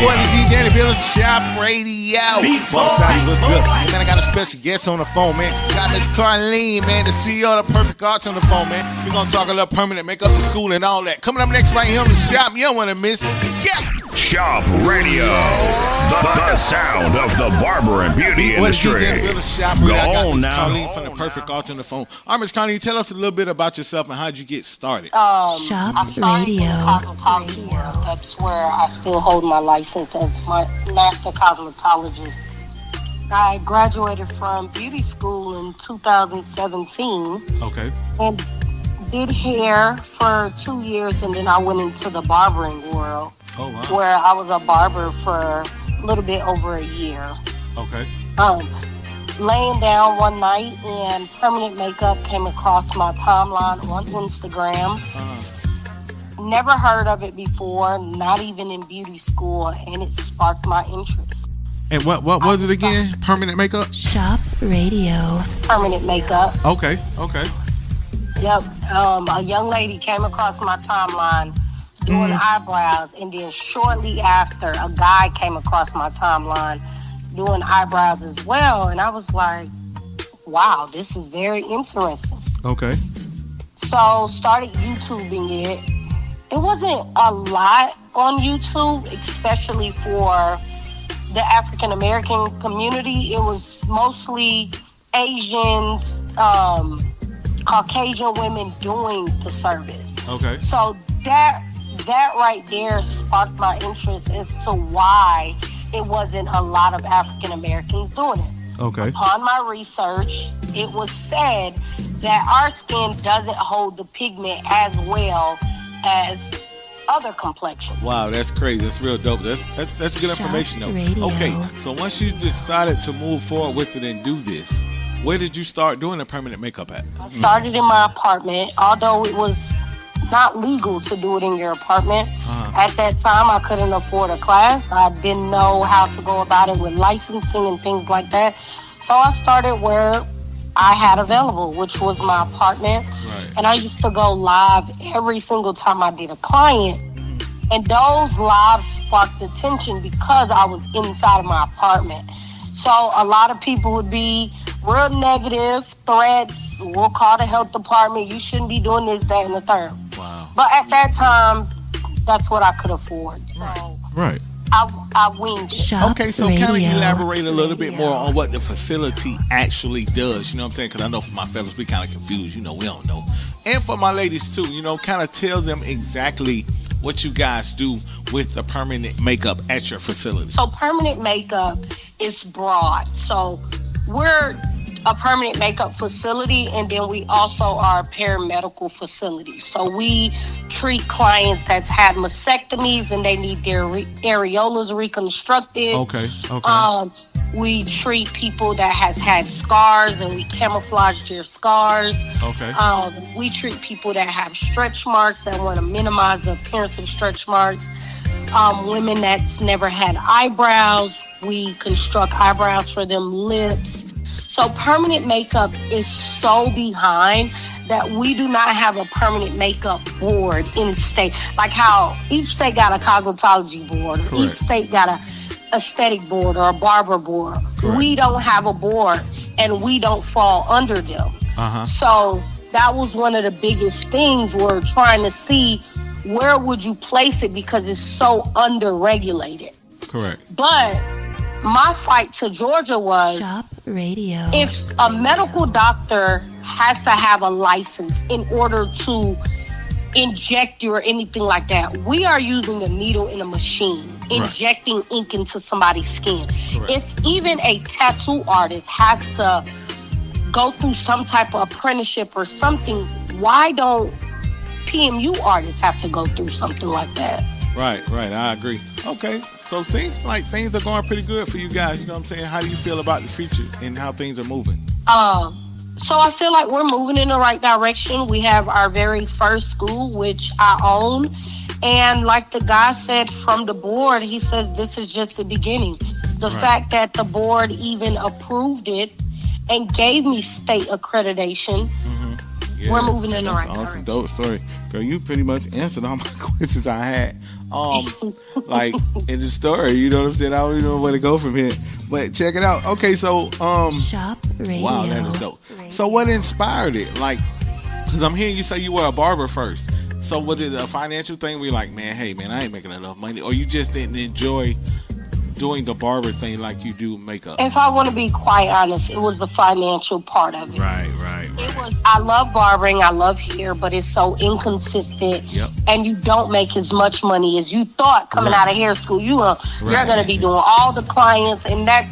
Beatboy, the DJ, and the building Shopradio. Both sides was good. Hey, man, I got a special guest on the phone, man. Got Miss Carlene, man, the CEO of the Perfect Arts on the phone, man. We're gonna talk a little permanent makeup to school and all that. Coming up next right here on the shop, you don't wanna miss. Yeah. Shop Radio, the sound of the barber and beauty industry. Go on now. Carlene from the Perfect Arts on the phone. All right, Miss Carlene, tell us a little bit about yourself and how'd you get started? Shop Radio. That's where I still hold my license as my master cosmetologist. I graduated from beauty school in 2017. Okay. And did hair for 2 years, and then I went into the barbering world. Oh, wow. Where I was a barber for a little bit over a year. Okay. Laying down one night and permanent makeup came across my timeline on Instagram. Never heard of it before, not even in beauty school, and it sparked my interest. And what was it again? Permanent makeup? Shop Radio. Permanent makeup. Okay. Yep. A young lady came across my timeline doing eyebrows, and then shortly after, a guy came across my timeline doing eyebrows as well, and I was like, wow, this is very interesting. Okay. So started YouTubing it. It wasn't a lot on YouTube, especially for the African American community. It was mostly Asians, Caucasian women doing the service. Okay. So that right there sparked my interest as to why it wasn't a lot of African Americans doing it. Okay. Upon my research, it was said that our skin doesn't hold the pigment as well as other complexions. Wow, that's crazy. That's real dope. That's good information though. Radio. Okay, so once you decided to move forward with it and do this, where did you start doing the permanent makeup at? I started in my apartment, although it was not legal to do it in your apartment. At that time, I couldn't afford a class. I didn't know how to go about it with licensing and things like that. So I started where I had available, which was my apartment. Right. And I used to go live every single time I did a client. And those lives sparked attention because I was inside of my apartment. So a lot of people would be real negative threats. We'll call the health department. You shouldn't be doing this, that, and the third. Wow. But at that time, that's what I could afford. So Right. I winged it. Shop Okay, so Radio. kind of elaborate a little bit more on what the facility actually does. You know what I'm saying? Because I know for my fellas, we kind of confused. You know, we don't know. And for my ladies, too, you know, kind of tell them exactly what you guys do with the permanent makeup at your facility. So permanent makeup is broad. So we're a permanent makeup facility, and then we also are a paramedical facility. So we treat clients that's had mastectomies and they need their areolas reconstructed. Okay. We treat people that has had scars and we camouflage their scars. Okay. We treat people that have stretch marks that want to minimize the appearance of stretch marks. Women that's never had eyebrows, we construct eyebrows for them, lips. So permanent makeup is so behind that we do not have a permanent makeup board in the state. Like how each state got a cosmetology board, or each state got a aesthetic board or a barber board. Correct. We don't have a board, and we don't fall under them. So that was one of the biggest things we're trying to see, where would you place it, because it's so under-regulated. Correct. But my fight to Georgia was, Shop Radio. if a medical doctor has to have a license in order to inject you or anything like that, we are using a needle in a machine, injecting ink into somebody's skin. Correct. If even a tattoo artist has to go through some type of apprenticeship or something, why don't PMU artists have to go through something like that? Right. I agree. Okay, so seems like things are going pretty good for you guys. You know what I'm saying? How do you feel about the future and how things are moving? So I feel like we're moving in the right direction. We have our very first school, which I own. And like the guy said from the board, he says this is just the beginning. The fact that the board even approved it and gave me state accreditation we're moving in the right awesome, direction. dope story, girl. You pretty much answered all my questions I had. Like in the story, you know what I'm saying. I don't even know where to go from here, but check it out. Okay, so Shop Radio. wow, that is dope. So what inspired it? Like, because I'm hearing you say you were a barber first. So was it a financial thing where you're like, man, hey man, I ain't making enough money, or you just didn't enjoy doing the barber thing like you do makeup? If I want to be quite honest, it was the financial part of it. Right. It was, I love barbering, I love hair, but it's so inconsistent. Yep. And you don't make as much money as you thought coming out of hair school. You're going to be doing all the clients, and that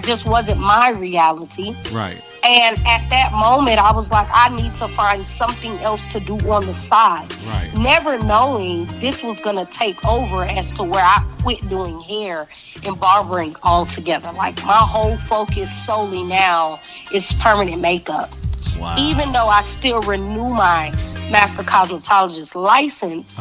just wasn't my reality. Right. And at that moment, I was like, I need to find something else to do on the side. Right. Never knowing this was going to take over as to where I quit doing hair and barbering altogether. Like, my whole focus solely now is permanent makeup. Wow. Even though I still renew my master cosmetologist license,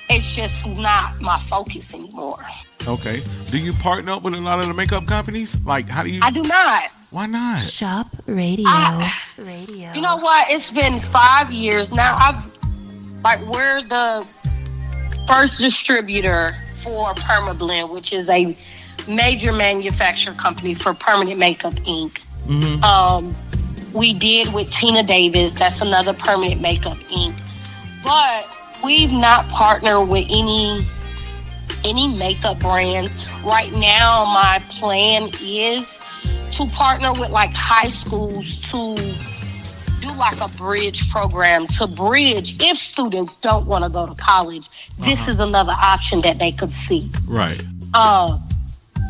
it's just not my focus anymore. Okay. Do you partner up with a lot of the makeup companies? Like, how do you? I do not. Why not? Shop Radio. Radio. You know what? It's been 5 years now. We're the first distributor for PermaBlend, which is a major manufacturer company for permanent makeup ink. Mm-hmm. We did with Tina Davis. That's another permanent makeup ink. But we've not partnered with any makeup brands. Right now, my plan is to partner with like high schools to do like a bridge program to bridge if students don't want to go to college. This is another option that they could seek. Right.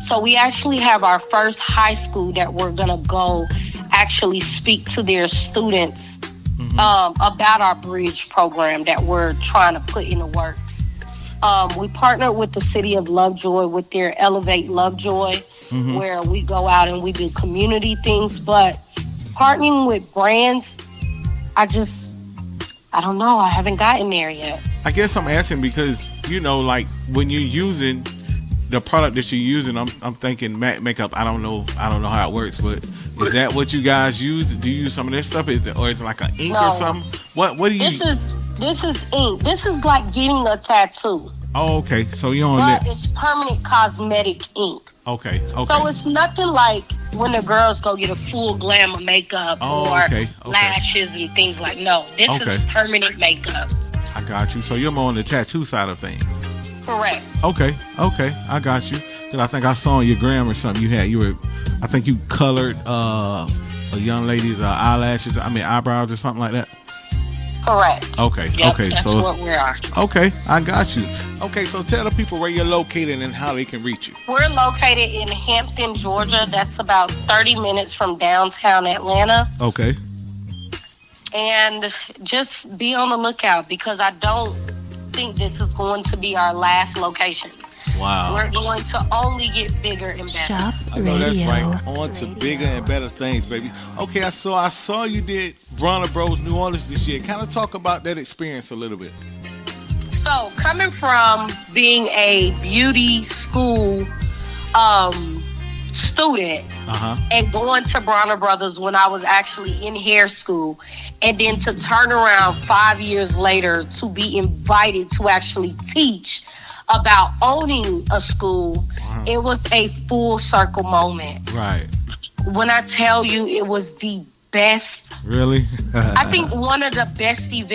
So we actually have our first high school that we're gonna go actually speak to their students about our bridge program that we're trying to put in the works. We partnered with the city of Lovejoy with their Elevate Lovejoy, where we go out and we do community things. But partnering with brands, I don't know. I haven't gotten there yet. I guess I'm asking because, you know, like when you're using the product that you're using, I'm thinking matte makeup. I don't know how it works, but is that what you guys use? Do you use some of that stuff? Is it like an ink or something? What do you? This is ink. This is like getting a tattoo. Oh, okay. So you're on but that. It's permanent cosmetic ink. Okay. So it's nothing like when the girls go get a full glam of makeup or lashes and things like. No, this is permanent makeup. I got you. So you're more on the tattoo side of things. Correct. Okay. I got you. Then I think I saw on your gram or something I think you colored a young lady's eyebrows or something like that. Correct. Okay. Yep, okay. That's So what we are. okay, I got you. Okay, so tell the people where you're located and how they can reach you. We're located in Hampton, Georgia. That's about 30 minutes from downtown Atlanta. Okay. And just be on the lookout because I don't think this is going to be our last location. Wow. We're going to only get bigger and better. Shop I know Radio. that's right. On to bigger and better things, baby. Okay, I saw you did Bronner Bros New Orleans this year. Kind of talk about that experience a little bit. So, coming from being a beauty school student and going to Bronner Brothers when I was actually in hair school, and then to turn around 5 years later to be invited to actually teach about owning a school, it was a full circle moment. Right. When I tell you it was the best, Really? I think one of the best events